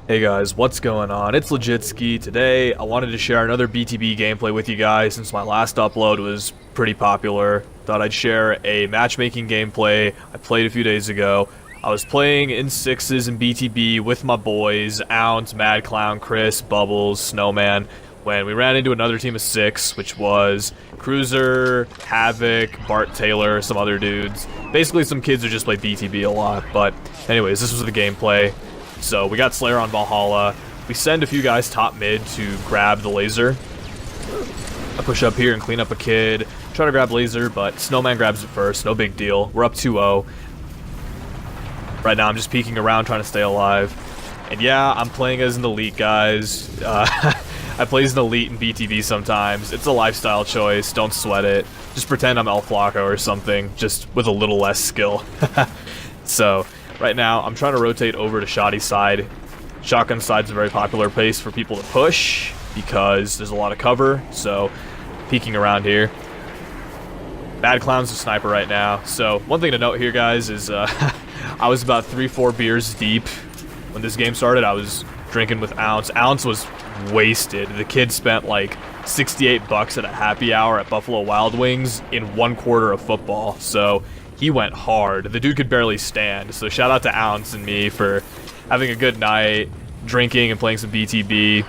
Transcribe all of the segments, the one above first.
Hey guys, what's going on? It's Legitsky. Today, I wanted to share another BTB gameplay with you guys since my last upload was pretty popular. Thought I'd share a matchmaking gameplay I played a few days ago. I was playing in 6's and BTB with my boys, Ounce, Mad Clown, Chris, Bubbles, Snowman, when we ran into another team of 6, which was Cruiser, Havoc, Bart Taylor, some other dudes. Basically some kids who just play BTB a lot, but anyways, this was the gameplay. So we got Slayer on Valhalla. We send a few guys top mid to grab the laser. I push up here and clean up a kid. Try to grab laser, but Snowman grabs it first. No big deal. We're up 2-0. Right now I'm just peeking around trying to stay alive. And yeah, I'm playing as an elite, guys. I play as an elite in BTB sometimes. It's a lifestyle choice. Don't sweat it. Just pretend I'm El Flaco or something, just with a little less skill. So right now, I'm trying to rotate over to Shoddy's side. Shotgun side's a very popular place for people to push because there's a lot of cover, so peeking around here. Mad Clown's a sniper right now, so one thing to note here, guys, is I was about 3-4 beers deep when this game started. I was drinking with Ounce. Ounce was wasted. The kid spent like $68 at a happy hour at Buffalo Wild Wings in 1 quarter of football, so he went hard. The dude could barely stand, so shout out to Ounce and me for having a good night, drinking and playing some BTB.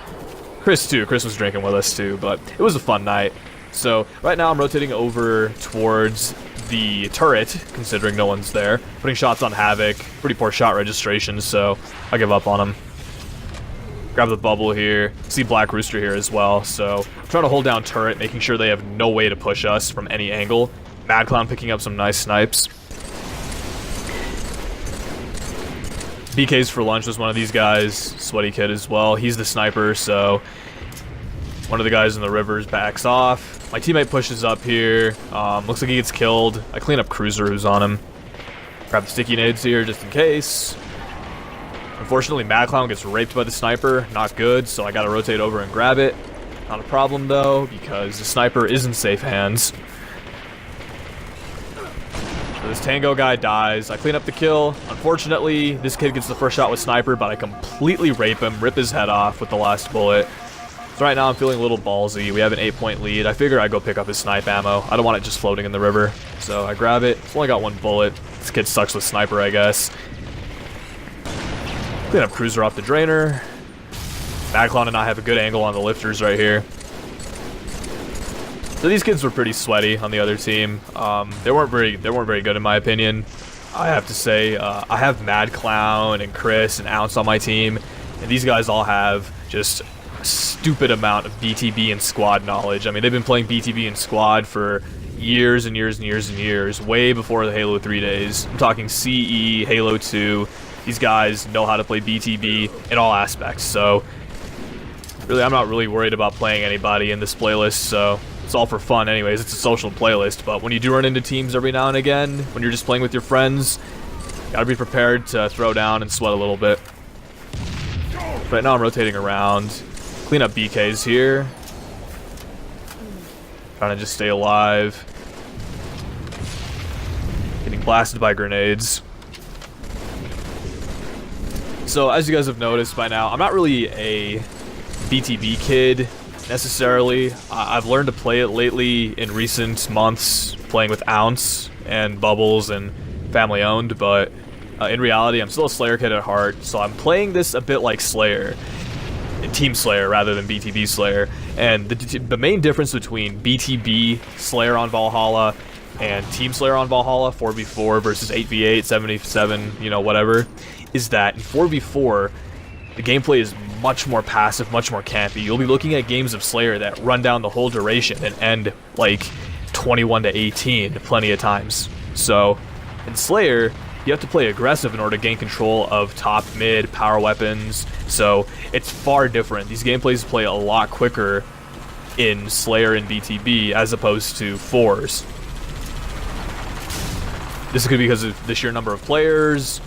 Chris too, Chris was drinking with us too, but it was a fun night. So right now I'm rotating over towards the turret, considering no one's there. Putting shots on Havoc, pretty poor shot registration, so I give up on him. Grab the bubble here, see Black Rooster here as well, so I'm trying to hold down turret, making sure they have no way to push us from any angle. Mad Clown picking up some nice snipes. BK's for lunch was one of these guys. Sweaty kid as well. He's the sniper, so one of the guys in the rivers backs off. My teammate pushes up here. Looks like he gets killed. I clean up Cruiser who's on him. Grab the sticky nades here just in case. Unfortunately, Mad Clown gets raped by the sniper. Not good, so I gotta rotate over and grab it. Not a problem though, because the sniper is in safe hands. So this Tango guy dies. I clean up the kill. Unfortunately, this kid gets the first shot with sniper, but I completely rape him, rip his head off with the last bullet. So right now I'm feeling a little ballsy. We have an 8-point lead. I figure I'd go pick up his snipe ammo. I don't want it just floating in the river. So I grab it. It's only got 1 bullet. This kid sucks with sniper, I guess. Clean up Cruiser off the drainer. Mad Clown and I have a good angle on the lifters right here. So these kids were pretty sweaty on the other team. They weren't very good in my opinion. I have to say, I have Mad Clown and Chris and Ounce on my team, and these guys all have just a stupid amount of BTB and squad knowledge. I mean, they've been playing BTB and squad for years and years and years and years, way before the Halo 3 days. I'm talking CE, Halo 2. These guys know how to play BTB in all aspects, so really, I'm not really worried about playing anybody in this playlist, so it's all for fun anyways. It's a social playlist, but when you do run into teams every now and again, when you're just playing with your friends, gotta be prepared to throw down and sweat a little bit. Right now I'm rotating around. Clean up BKs here. Trying to just stay alive. Getting blasted by grenades. So as you guys have noticed by now, I'm not really a BTB kid necessarily. I've learned to play it lately in recent months, playing with Ounce and Bubbles and family owned, but in reality I'm still a Slayer kid at heart, so I'm playing this a bit like Slayer, Team Slayer rather than BTB Slayer. And the main difference between BTB Slayer on Valhalla and Team Slayer on Valhalla, 4v4 versus 8v8, 7v7, you know, whatever, is that in 4v4 the gameplay is much more passive, much more campy. You'll be looking at games of Slayer that run down the whole duration and end like 21-18 plenty of times. So in Slayer, you have to play aggressive in order to gain control of top, mid, power weapons. So it's far different. These gameplays play a lot quicker in Slayer and BTB as opposed to 4s. This could be because of the sheer number of players,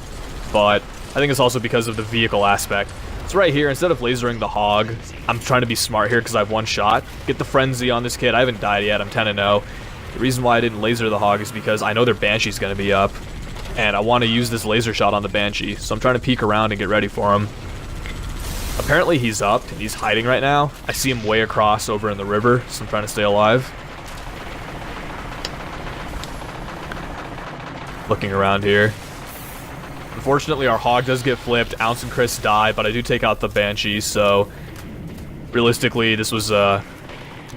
but I think it's also because of the vehicle aspect. So right here, instead of lasering the hog, I'm trying to be smart here because I have 1 shot. Get the frenzy on this kid. I haven't died yet. I'm 10-0. The reason why I didn't laser the hog is because I know their Banshee's going to be up, and I want to use this laser shot on the Banshee. So I'm trying to peek around and get ready for him. Apparently he's up and he's hiding right now. I see him way across over in the river, so I'm trying to stay alive. Looking around here. Unfortunately, our hog does get flipped. Ounce and Chris die, but I do take out the Banshee, so realistically, this was a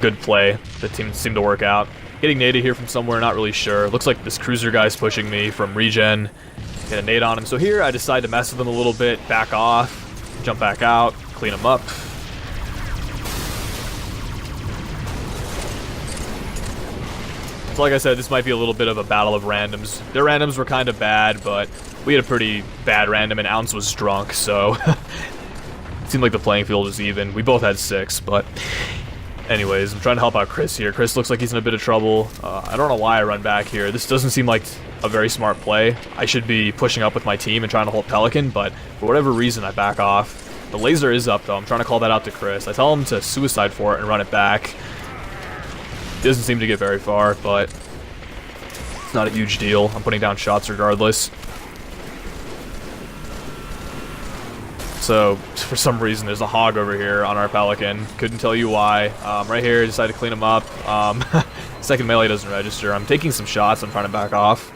good play. The team seemed to work out. Getting naded here from somewhere, not really sure. Looks like this cruiser guy's pushing me from regen. Get a nade on him. So here, I decide to mess with him a little bit, back off, jump back out, clean him up. So like I said, this might be a little bit of a battle of randoms. Their randoms were kind of bad, but we had a pretty bad random, and Ounce was drunk, so it seemed like the playing field was even. We both had 6, but anyways, I'm trying to help out Chris here. Chris looks like he's in a bit of trouble. I don't know why I run back here. This doesn't seem like a very smart play. I should be pushing up with my team and trying to hold Pelican, but for whatever reason, I back off. The laser is up, though. I'm trying to call that out to Chris. I tell him to suicide for it and run it back. It doesn't seem to get very far, but it's not a huge deal. I'm putting down shots regardless. So, for some reason, there's a hog over here on our Pelican. Couldn't tell you why. Right here, decided to clean him up. Second melee doesn't register. I'm taking some shots. I'm trying to back off.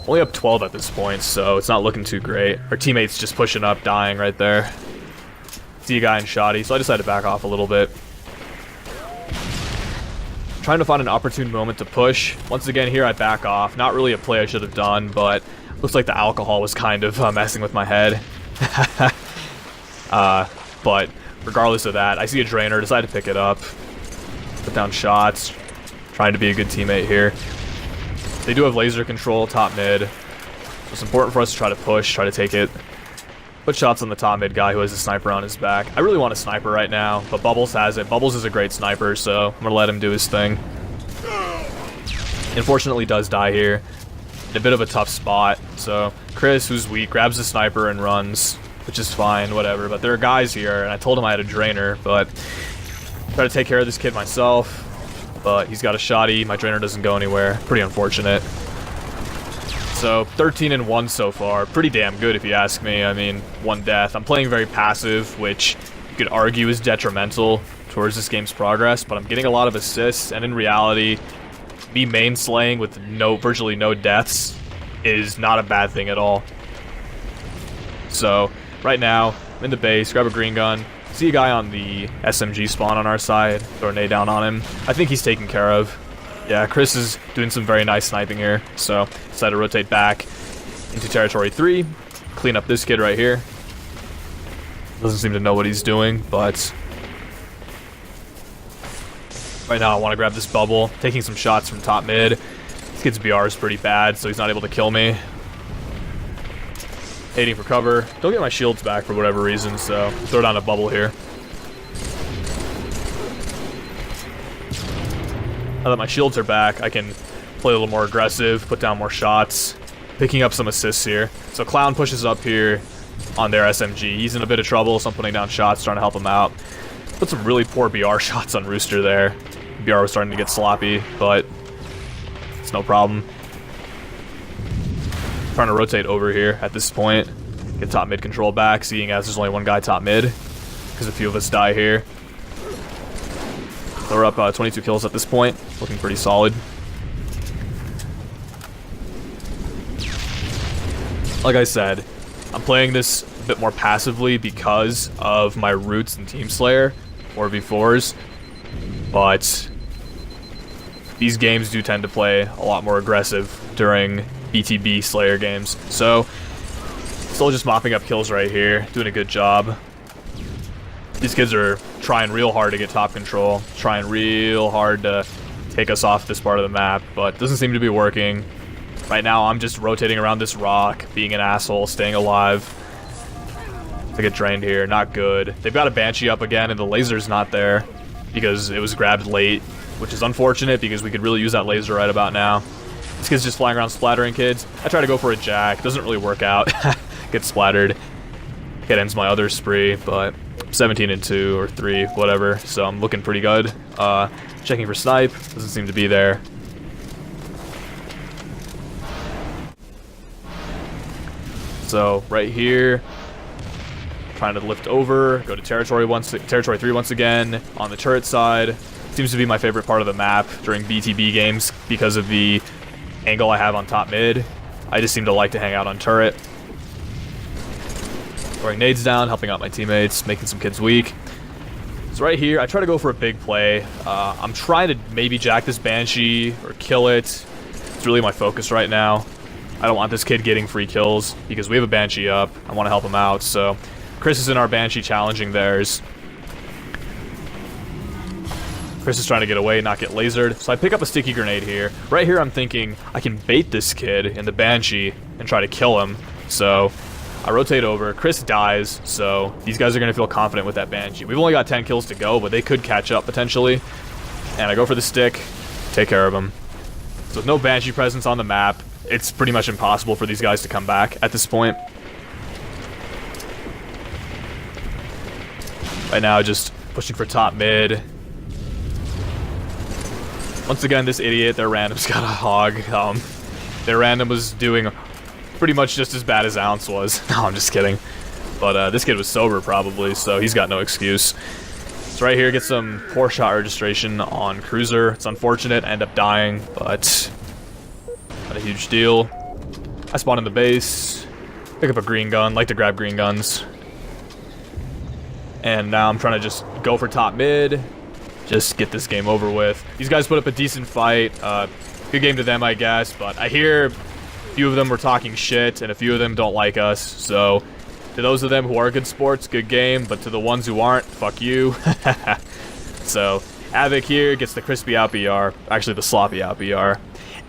Only up 12 at this point, so it's not looking too great. Our teammate's just pushing up, dying right there. See a guy in shoddy, so I decided to back off a little bit. Trying to find an opportune moment to push. Once again, here I back off. Not really a play I should have done, but looks like the alcohol was kind of messing with my head. But regardless of that, I see a drainer, decide to pick it up. Put down shots. Trying to be a good teammate here. They do have laser control, top mid. So it's important for us to try to push, try to take it. Put shots on the top mid guy who has a sniper on his back. I really want a sniper right now, but Bubbles has it. Bubbles is a great sniper, so I'm going to let him do his thing. Unfortunately, does die here. In a bit of a tough spot. So Chris, who's weak, grabs the sniper and runs, which is fine, whatever. But there are guys here, and I told him I had a drainer, but try to take care of this kid myself. But he's got a shoddy. My drainer doesn't go anywhere. Pretty unfortunate. So 13-1 so far. Pretty damn good if you ask me. I mean, 1 death. I'm playing very passive, which you could argue is detrimental towards this game's progress, but I'm getting a lot of assists, and in reality, me main slaying with virtually no deaths is not a bad thing at all. So right now, I'm in the base, grab a green gun, see a guy on the SMG spawn on our side, throw a nade down on him. I think he's taken care of. Yeah, Chris is doing some very nice sniping here, so decided to rotate back into territory 3, clean up this kid right here. Doesn't seem to know what he's doing, but right now I want to grab this bubble, taking some shots from top mid. This kid's BR is pretty bad, so he's not able to kill me. Hating for cover. Don't get my shields back for whatever reason, so throw down a bubble here. Now that my shields are back, I can play a little more aggressive, put down more shots, picking up some assists here. So Clown pushes up here on their SMG. He's in a bit of trouble, so I'm putting down shots, trying to help him out. Put some really poor BR shots on Rooster there. BR was starting to get sloppy, but it's no problem. Trying to rotate over here at this point. Get top mid control back, seeing as there's only 1 guy top mid, because a few of us die here. So we're up 22 kills at this point, looking pretty solid. Like I said, I'm playing this a bit more passively because of my roots in Team Slayer, 4v4s, but these games do tend to play a lot more aggressive during BTB Slayer games. So, still just mopping up kills right here, doing a good job. These kids are trying real hard to get top control, trying real hard to take us off this part of the map, but doesn't seem to be working. Right now, I'm just rotating around this rock, being an asshole, staying alive. I get drained here, not good. They've got a Banshee up again, and the laser's not there because it was grabbed late, which is unfortunate because we could really use that laser right about now. This kid's just flying around splattering kids. I try to go for a jack, doesn't really work out. Get splattered. It ends my other spree, but 17-2 or 3, whatever. So I'm looking pretty good. Checking for snipe, doesn't seem to be there. So right here, trying to lift over, go to territory 3 once again, on the turret side. Seems to be my favorite part of the map during BTB games because of the angle I have on top mid. I just seem to like to hang out on turret. Throwing nades down, helping out my teammates, making some kids weak. So right here, I try to go for a big play. I'm trying to maybe jack this Banshee or kill it. It's really my focus right now. I don't want this kid getting free kills because we have a Banshee up. I want to help him out, so Chris is in our Banshee challenging theirs. Chris is trying to get away, not get lasered. So I pick up a sticky grenade here. Right here I'm thinking I can bait this kid in the Banshee and try to kill him. So I rotate over. Chris dies, so these guys are going to feel confident with that Banshee. We've only got 10 kills to go, but they could catch up potentially. And I go for the stick, take care of him. So with no Banshee presence on the map, it's pretty much impossible for these guys to come back at this point. Right now, just pushing for top mid. Once again, this idiot, their random's got a hog. Their random was doing pretty much just as bad as Ounce was. No, I'm just kidding. But this kid was sober probably, so he's got no excuse. So right here, get some poor shot registration on Cruiser. It's unfortunate, I end up dying, but not a huge deal. I spawn in the base, pick up a green gun, like to grab green guns. And now I'm trying to just go for top mid. Just get this game over with. These guys put up a decent fight. Good game to them, I guess, but I hear a few of them were talking shit, and a few of them don't like us, so to those of them who are good sports, good game, but to the ones who aren't, fuck you. So, Havoc here gets the crispy out BR, actually the sloppy out BR,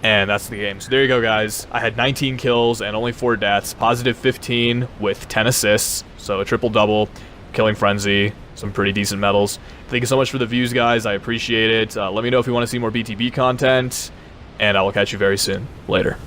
and that's the game. So there you go, guys. I had 19 kills and only 4 deaths, positive 15 with 10 assists, so a triple-double, killing frenzy, some pretty decent medals. Thank you so much for the views, guys. I appreciate it. Let me know if you want to see more BTB content, and I will catch you very soon. Later.